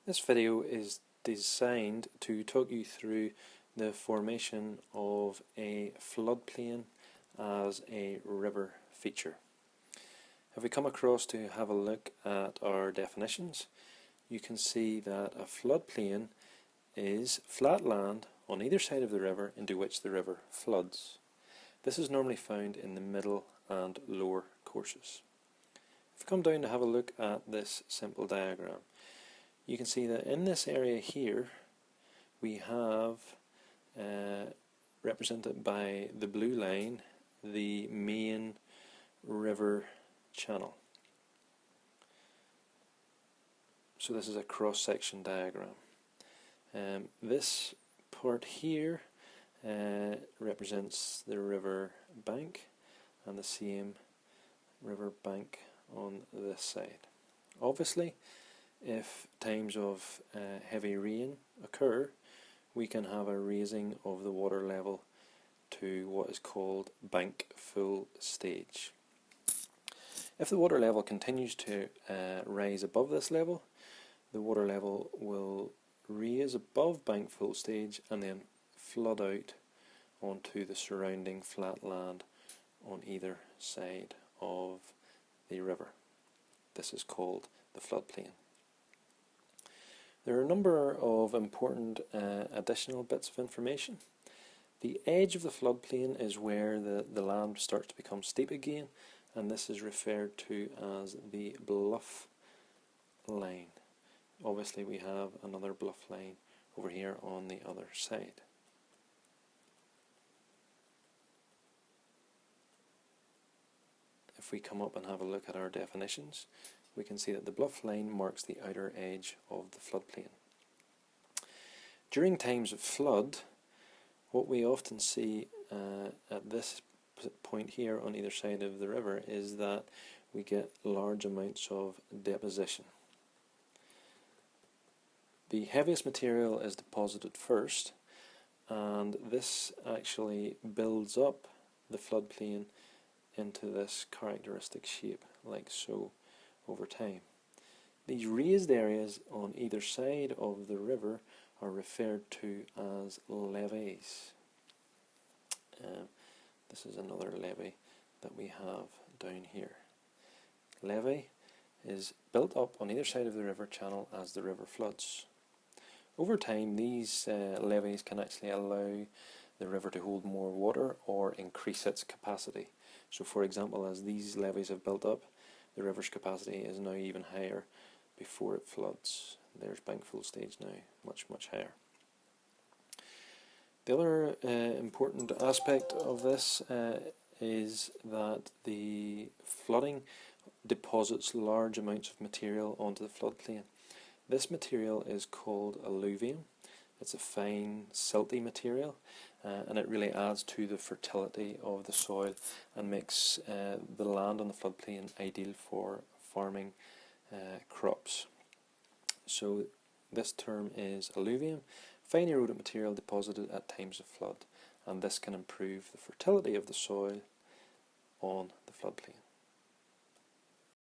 This video is designed to talk you through the formation of a floodplain as a river feature. If we come across to have a look at our definitions, you can see that a floodplain is flat land on either side of the river into which the river floods. This is normally found in the middle and lower courses. If we come down to have a look at this simple diagram, you can see that in this area here we have represented by the blue line the main river channel. So this is a cross-section diagram. This part here represents the river bank, and the same river bank on this side. Obviously, if times of heavy rain occur, we can have a raising of the water level to what is called bank full stage. If the water level continues to rise above this level, the water level will raise above bank full stage and then flood out onto the surrounding flat land on either side of the river. This is called the floodplain. There are a number of important additional bits of information. The edge of the floodplain is where the land starts to become steep again, and this is referred to as the bluff line. Obviously we have another bluff line over here on the other side. If we come up and have a look at our definitions, we can see that the bluff line marks the outer edge of the floodplain. During times of flood, what we often see at this point here on either side of the river is that we get large amounts of deposition. The heaviest material is deposited first, and this actually builds up the floodplain into this characteristic shape, like so, over time. These raised areas on either side of the river are referred to as levees. This is another levee that we have down here. Levee is built up on either side of the river channel as the river floods. Over time, these levees can actually allow the river to hold more water or increase its capacity. So for example, as these levees have built up, the river's capacity is now even higher before it floods. There's bank full stage now, much higher. The other important aspect of this is that the flooding deposits large amounts of material onto the floodplain. This material is called alluvium. It's a fine silty material, and it really adds to the fertility of the soil and makes the land on the floodplain ideal for farming crops. So this term is alluvium, fine eroded material deposited at times of flood, and this can improve the fertility of the soil on the floodplain.